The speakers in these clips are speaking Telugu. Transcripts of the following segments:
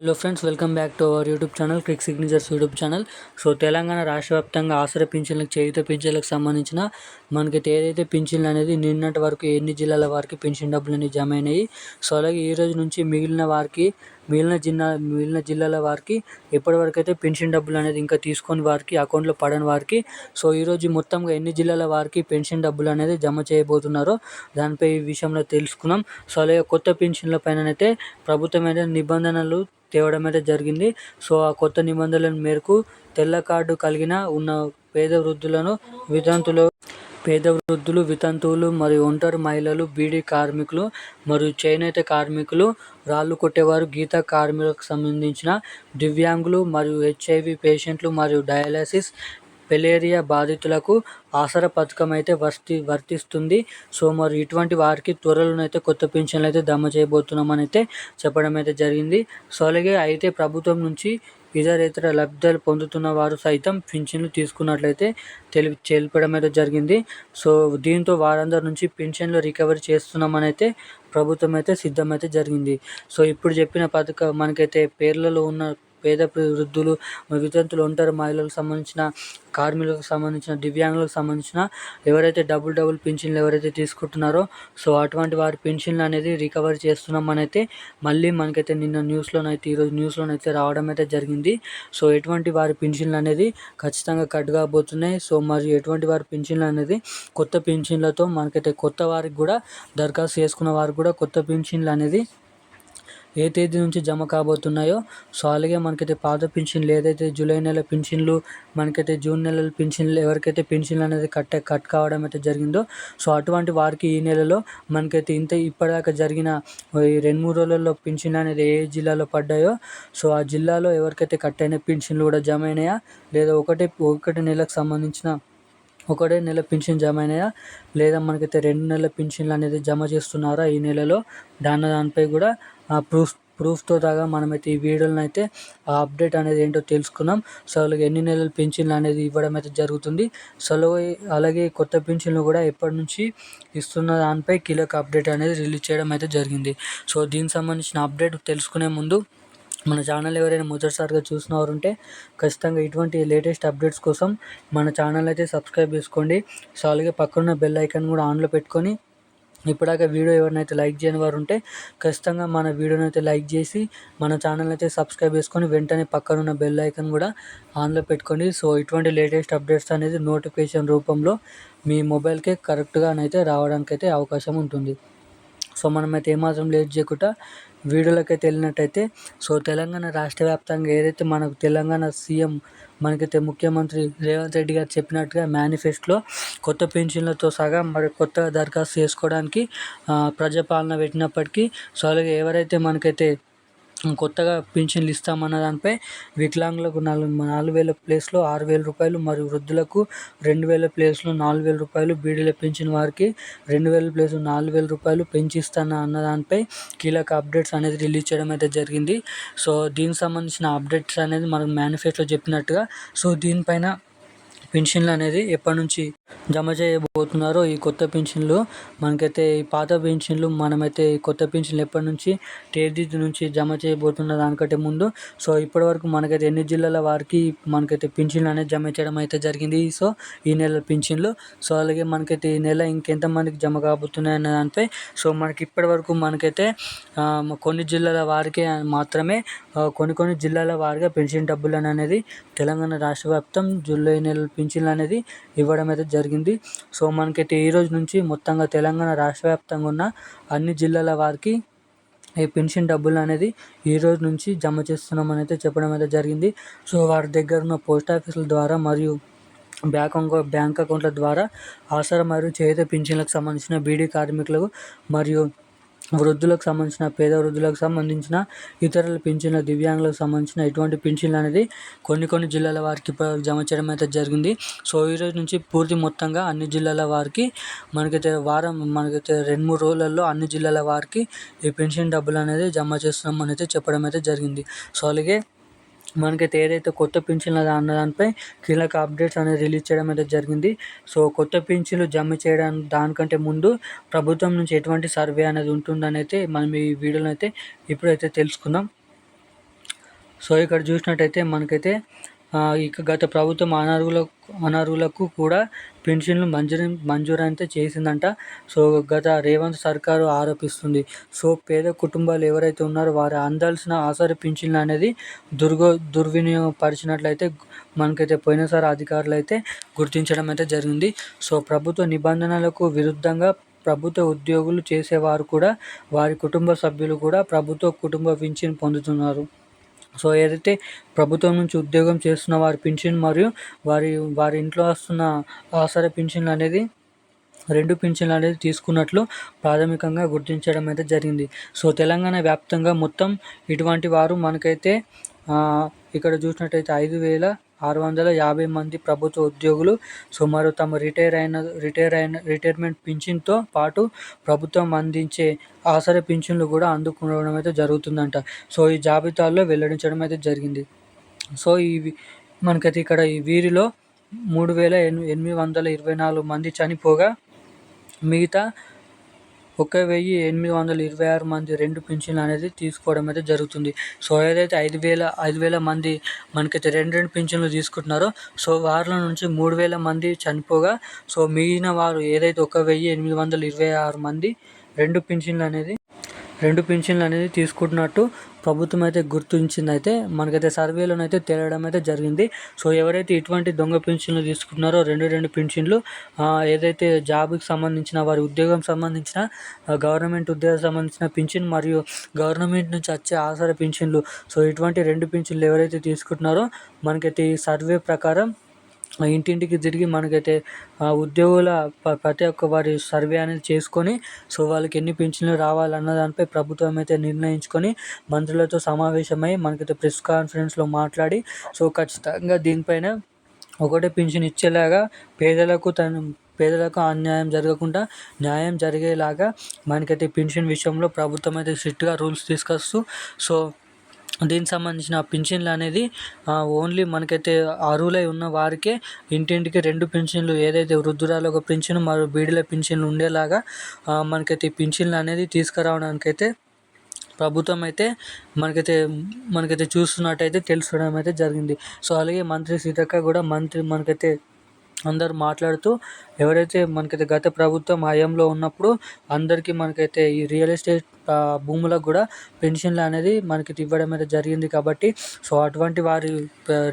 Hello friends, welcome back to our YouTube channel quick signatures YouTube channel. So Telangana రాష్ట్ర వ్యాప్తంగా ఆసరా పింఛన్లకు, చేయూత పింఛన్లకు సంబంధించిన మనకైతే ఏదైతే పింఛన్లు అనేది నిన్నటి వరకు ఎన్ని జిల్లాల వారికి పెన్షన్ డబ్బులు అనేవి జమ అయినాయి. సో అలాగే ఈ రోజు నుంచి మిగిలిన జిల్లాల వారికి ఎప్పటివరకు అయితే పెన్షన్ డబ్బులు అనేది ఇంకా తీసుకొని వారికి అకౌంట్లో పడని వారికి సో ఈరోజు మొత్తంగా ఎన్ని జిల్లాల వారికి పెన్షన్ డబ్బులు అనేది జమ చేయబోతున్నారో దానిపై ఈ విషయంలో తెలుసుకున్నాం. సో అలాగే కొత్త పెన్షన్ల పైన అయితే ప్రభుత్వం అయితే నిబంధనలు తేవడం అయితే జరిగింది. సో ఆ కొత్త నిబంధనల మేరకు తెల్ల కార్డు కలిగిన ఉన్న పేద వృద్ధులు, వితంతువులు మరియు ఒంటరి మహిళలు, బీడీ కార్మికులు మరియు చేనేత కార్మికులు, రాళ్ళు కొట్టేవారు, గీత కార్మికులకు సంబంధించిన దివ్యాంగులు మరియు HIV పేషెంట్లు మరియు డయాలసిస్, పెలేరియా బాధితులకు ఆసరా పథకం అయితే వర్తిస్తుంది. సో మరి ఇటువంటి వారికి త్వరలోనైతే కొత్త పెన్షన్లు అయితే జమ చేయబోతున్నామని అయితే చెప్పడం అయితే జరిగింది. సో అలాగే అయితే ప్రభుత్వం నుంచి ఇతర లబ్ధాలు పొందుతున్న వారు సైతం పింఛన్లు తీసుకున్నట్లయితే తెలపడం అయితే జరిగింది. సో దీంతో వారందరి నుంచి పింఛన్లు రికవరీ చేస్తున్నామని అయితే ప్రభుత్వం అయితే సిద్ధమైతే జరిగింది. సో ఇప్పుడు చెప్పిన పథకం మనకైతే పేర్లలో ఉన్న పేద వృద్ధులు, వితంతులు, ఒంటరి మహిళలకు సంబంధించిన, కార్మికులకు సంబంధించిన, దివ్యాంగులకు సంబంధించిన ఎవరైతే డబుల్ పింఛన్లు ఎవరైతే తీసుకుంటున్నారో సో అటువంటి వారి పింఛన్లు అనేది రికవరీ చేస్తున్నామని అయితే మళ్ళీ మనకైతే ఈరోజు న్యూస్లోనైతే రావడం అయితే జరిగింది. సో ఎటువంటి వారి పింఛన్లు అనేది ఖచ్చితంగా కట్ కాబోతున్నాయి. సో మరి ఎటువంటి వారి పింఛన్లు అనేది కొత్త పింఛన్లతో మనకైతే కొత్త వారికి కూడా దరఖాస్తు చేసుకున్న వారికి కూడా కొత్త పింఛన్లు అనేది ఏ తేదీ నుంచి జమ కాబోతున్నాయో సో అలాగే మనకైతే పాత పింఛన్లు ఏదైతే జూలై నెల పింఛన్లు, మనకైతే జూన్ నెలల పింఛన్లు ఎవరికైతే పింఛన్లు అనేది కట్ కావడం అయితే జరిగిందో సో అటువంటి వారికి ఈ నెలలో మనకైతే ఇప్పటిదాకా జరిగిన ఈ 2-3 రోజులలో పింఛన్లు అనేది ఏ జిల్లాలో పడ్డాయో సో ఆ జిల్లాలో ఎవరికైతే కట్ అయిన పింఛన్లు కూడా జమ అయినాయా లేదా ఒకటి నెలకు సంబంధించిన ఒకటే నెల పింఛన్ జమ అయినాయా లేదా మనకైతే 2 నెలల పింఛన్లు అనేది జమ చేస్తున్నారా ఈ నెలలో దానిపై కూడా ప్రూఫ్తో దాకా మనమైతే ఈ వీడియోలను అయితే ఆ అప్డేట్ అనేది ఏంటో తెలుసుకున్నాం. సో అలాగే ఎన్ని నెలల పింఛన్లు అనేది ఇవ్వడం అయితే జరుగుతుంది. సో అలాగే కొత్త పింఛన్లు కూడా ఎప్పటి నుంచి ఇస్తున్న దానిపై కీలక అప్డేట్ అనేది రిలీజ్ చేయడం అయితే జరిగింది. సో దీనికి సంబంధించిన అప్డేట్ తెలుసుకునే ముందు మన ఛానల్ ఎవరైనా మొదటిసారిగా చూసినవారు ఉంటే ఖచ్చితంగా ఇటువంటి లేటెస్ట్ అప్డేట్స్ కోసం మన ఛానల్ అయితే సబ్స్క్రైబ్ చేసుకోండి. సో అలాగే పక్కన బెల్ ఐకాన్ కూడా ఆన్లో పెట్టుకొని ఇప్పటిదాకా వీడియో ఎవరినైతే లైక్ చేయని వారు ఉంటే ఖచ్చితంగా మన వీడియోని అయితే లైక్ చేసి మన ఛానల్ అయితే సబ్స్క్రైబ్ చేసుకొని వెంటనే పక్కన ఉన్న బెల్ ఐకాన్ కూడా ఆన్లో పెట్టుకోండి. సో ఇటువంటి లేటెస్ట్ అప్డేట్స్ అనేది నోటిఫికేషన్ రూపంలో మీ మొబైల్కే కరెక్ట్గానైతే రావడానికి అయితే అవకాశం ఉంటుంది. సో మనమైతే ఏమాత్రం లేట్ చేయకుండా వీడియోలకైతే వెళ్ళినట్టయితే సో తెలంగాణ రాష్ట్ర వ్యాప్తంగా ఏదైతే మనకు తెలంగాణ సీఎం మనకైతే ముఖ్యమంత్రి రేవంత్ రెడ్డి గారు చెప్పినట్టుగా మేనిఫెస్టోలో కొత్త పెన్షన్లతో సహా మరి కొత్త దరఖాస్తు చేసుకోవడానికి ప్రజాపాలన పెట్టినప్పటికీ సో అలాగే ఎవరైతే మనకైతే కొత్తగా పింఛన్లు ఇస్తామన్న దానిపై వికలాంగులకు 4,000 ప్లేస్లో 6,000 రూపాయలు మరియు వృద్ధులకు 2,000 ప్లేస్లో 4,000 రూపాయలు, బీడీల పెన్షన్ వారికి 2,000 ప్లేస్ 4,000 రూపాయలు పెంచిస్తాను అన్న దానిపై కీలక అప్డేట్స్ అనేది రిలీజ్ చేయడం అయితే జరిగింది. సో దీనికి సంబంధించిన అప్డేట్స్ అనేది మనం మేనిఫెస్టోలో చెప్పినట్టుగా సో దీనిపైన పెన్షన్లు అనేది ఎప్పటి నుంచి జమ చేయబోతున్నారో ఈ కొత్త పెన్షన్లు మనకైతే ఈ పాత పెన్షన్లు మనమైతే ఈ కొత్త పెన్షన్లు ఎప్పటి నుంచి తేదీ నుంచి జమ చేయబోతున్న దానికంటే ముందు సో ఇప్పటివరకు మనకైతే ఎన్ని జిల్లాల వారికి మనకైతే పెన్షన్లు అనేది జమ చేయడం అయితే జరిగింది. సో ఈ నెల పెన్షన్లు సో అలాగే మనకైతే ఈ నెల ఇంకెంతమందికి జమ కాబోతున్నాయి అనే దానిపై సో మనకి ఇప్పటివరకు మనకైతే కొన్ని జిల్లాల వారికి మాత్రమే కొన్ని జిల్లాల వారిగా పెన్షన్ డబ్బులు అనేది తెలంగాణ రాష్ట్ర వ్యాప్తం జూలై నెల పింఛన్లు అనేది ఇవ్వడం అయితే జరిగింది. సో మనకైతే ఈ రోజు నుంచి మొత్తంగా తెలంగాణ రాష్ట్ర వ్యాప్తంగా ఉన్న అన్ని జిల్లాల వారికి ఈ పెన్షన్ డబ్బులు అనేది ఈ రోజు నుంచి జమ చేస్తున్నామని అయితే చెప్పడం అయితే జరిగింది. సో వారి దగ్గర ఉన్న పోస్ట్ ఆఫీసుల ద్వారా మరియు బ్యాంక్ అకౌంట్ల ద్వారా ఆసరా మరియు చేయూత పింఛన్లకు సంబంధించిన బీడీ కార్మికులకు మరియు వృద్ధులకు సంబంధించిన పేద వృద్ధులకు సంబంధించిన ఇతరుల పింఛన్ల, దివ్యాంగులకు సంబంధించిన ఇటువంటి పింఛన్లు అనేది కొన్ని జిల్లాల వారికి జమ చేయడం అయితే జరిగింది. సో ఈ రోజు నుంచి పూర్తి మొత్తంగా అన్ని జిల్లాల వారికి మనకైతే 2-3 రోజులలో అన్ని జిల్లాల వారికి ఈ పెన్షన్ డబ్బులు అనేది జమ చేస్తున్నామని అయితే చెప్పడం అయితే జరిగింది. సో అలాగే మనకైతే ఏదైతే కొత్త పింఛన్లు అన్న దానిపై కీలక అప్డేట్స్ అనేది రిలీజ్ చేయడం అయితే జరిగింది. సో కొత్త పింఛన్లు జమ చేయడం దానికంటే ముందు ప్రభుత్వం నుంచి ఎటువంటి సర్వే అనేది ఉంటుందని అయితే మనం ఈ వీడియోలో అయితే ఇప్పుడైతే తెలుసుకుందాం. సో ఇక్కడ చూసినట్టయితే మనకైతే ఇక గత ప్రభుత్వం అనర్హులకు కూడా పెన్షన్లు మంజూరు అయితే చేసిందంట. సో గత రేవంత్ సర్కారు ఆరోపిస్తుంది. సో పేద కుటుంబాలు ఎవరైతే ఉన్నారో వారు అందాల్సిన ఆసరా పింఛన్లు అనేది దుర్వినియోగపరిచినట్లయితే మనకైతే పోయినసారి అధికారులు అయితే గుర్తించడం అయితే జరిగింది. సో ప్రభుత్వ నిబంధనలకు విరుద్ధంగా ప్రభుత్వ ఉద్యోగులు చేసేవారు కూడా వారి కుటుంబ సభ్యులు కూడా ప్రభుత్వ కుటుంబ పింఛన్ పొందుతున్నారు. సో ఏదైతే ప్రభుత్వం నుంచి ఉద్యోగం చేస్తున్న వారి పింఛన్ మరియు వారి ఇంట్లో వస్తున్న ఆసరా పింఛన్లు అనేది 2 పింఛన్లు అనేది తీసుకున్నట్లు ప్రాథమికంగా గుర్తించడం అయితే జరిగింది. సో తెలంగాణ వ్యాప్తంగా మొత్తం ఇటువంటి వారు మనకైతే ఇక్కడ చూసినట్టయితే 5,650 మంది ప్రభుత్వ ఉద్యోగులు సో మరో తమ రిటైర్మెంట్ పింఛన్తో పాటు ప్రభుత్వం అందించే ఆసరా పింఛన్లు కూడా అందుకోవడం అయితే జరుగుతుందంట. సో ఈ జాబితాల్లో వెల్లడించడం అయితే జరిగింది. సో మనకైతే ఇక్కడ వీరిలో 3,824 మంది చనిపోగా మిగతా 1,826 మంది 2 పింఛన్లు అనేది తీసుకోవడం అయితే జరుగుతుంది. సో ఏదైతే 5,000 మంది మనకైతే 2 పింఛన్లు తీసుకుంటున్నారో సో వారిలో నుంచి 3,000 మంది చనిపోగా సో మిగిలిన వారు ఏదైతే 1,826 మంది 2 పింఛన్లు అనేది తీసుకుంటున్నట్టు ప్రభుత్వం అయితే గుర్తించింది. అయితే మనకైతే సర్వేలోనైతే తేలడం అయితే జరిగింది. సో ఎవరైతే ఇటువంటి దొంగ పింఛన్లు తీసుకుంటున్నారో 2 పింఛన్లు ఏదైతే జాబ్కి సంబంధించిన వారి ఉద్యోగం సంబంధించిన గవర్నమెంట్ ఉద్యోగం సంబంధించిన పింఛన్ మరియు గవర్నమెంట్ నుంచి వచ్చే ఆసరా పింఛన్లు సో ఇటువంటి 2 పింఛన్లు ఎవరైతే తీసుకుంటున్నారో మనకైతే ఈ సర్వే ప్రకారం ఇంటింటికి తిరిగి మనకైతే ఉద్యోగుల ప్రతి ఒక్క వారి సర్వే అనేది చేసుకొని సో వాళ్ళకి ఎన్ని పింఛన్లు రావాలన్న దానిపై ప్రభుత్వం అయితే నిర్ణయించుకొని మంత్రులతో సమావేశమై మనకైతే ప్రెస్ కాన్ఫరెన్స్లో మాట్లాడి సో ఖచ్చితంగా దీనిపైన ఒకటే పింఛన్ ఇచ్చేలాగా పేదలకు అన్యాయం జరగకుండా న్యాయం జరిగేలాగా మనకైతే పింఛన్ విషయంలో ప్రభుత్వం అయితే స్ట్రిక్ట్గా రూల్స్ తీసుకొస్తూ సో దీనికి సంబంధించిన పింఛన్లు అనేది ఓన్లీ మనకైతే అర్హులై ఉన్న వారికే ఇంటింటికి 2 పింఛన్లు ఏదైతే వృద్ధురాలు ఒక పింఛను మరియు బీడీల పింఛన్లు ఉండేలాగా మనకైతే పింఛన్లు అనేది తీసుకురావడానికైతే ప్రభుత్వం అయితే మనకైతే చూస్తున్నట్టయితే తెలుసుకోవడం అయితే జరిగింది. సో అలాగే మంత్రి సీతక్క కూడా మనకైతే అందరూ మాట్లాడుతూ ఎవరైతే మనకైతే గత ప్రభుత్వం హయాంలో ఉన్నప్పుడు అందరికీ మనకైతే ఈ రియల్ ఎస్టేట్ భూములకు కూడా పెన్షన్లు అనేది మనకి ఇవ్వడం అయితే జరిగింది కాబట్టి సో అటువంటి వారి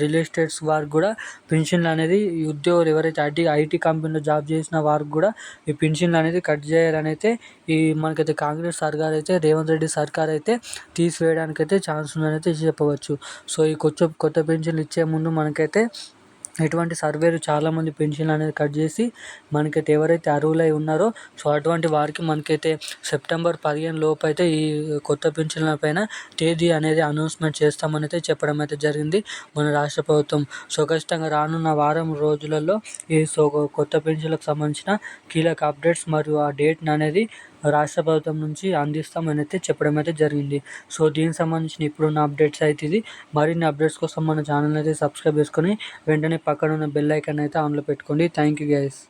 రియల్ ఎస్టేట్స్ వారికి కూడా పెన్షన్లు అనేది ఈ ఉద్యోగులు ఎవరైతే ఐటీ కంపెనీలో జాబ్ చేసిన వారికి కూడా ఈ పెన్షన్లు అనేది కట్ చేయాలని అయితే ఈ మనకైతే కాంగ్రెస్ సర్కార్ అయితే రేవంత్ రెడ్డి సర్కార్ అయితే తీసివేయడానికైతే ఛాన్స్ ఉందని అయితే చెప్పవచ్చు. సో ఈ కొత్త పెన్షన్లు ఇచ్చే ముందు మనకైతే ఇటువంటి సర్వేలు చాలామంది పెన్షన్లు అనేది కట్ చేసి మనకైతే ఎవరైతే అర్హులై ఉన్నారో సో అటువంటి వారికి మనకైతే సెప్టెంబర్ 15 లోపు అయితే ఈ కొత్త పెన్షన్ల పైన తేదీ అనేది అనౌన్స్మెంట్ చేస్తామని అయితే చెప్పడం అయితే జరిగింది మన రాష్ట్ర ప్రభుత్వం. సో ఖచ్చితంగా రానున్న వారం రోజులలో ఈ కొత్త పెన్షన్లకు సంబంధించిన కీలక అప్డేట్స్ మరియు ఆ డేట్ని అనేది రాష్ట్ర ప్రభుత్వం నుంచి అందిస్తామని అయితే చెప్పడం అయితే జరిగింది. సో దీనికి సంబంధించిన ఇప్పుడున్న అప్డేట్స్ అయితే ఇది. మరిన్ని అప్డేట్స్ కోసం మన ఛానల్ అయితే సబ్స్క్రైబ్ చేసుకొని వెంటనే పక్కన ఉన్న బెల్ ఐకాన్ అయితే ఆన్లో పెట్టుకోండి. Thank you guys.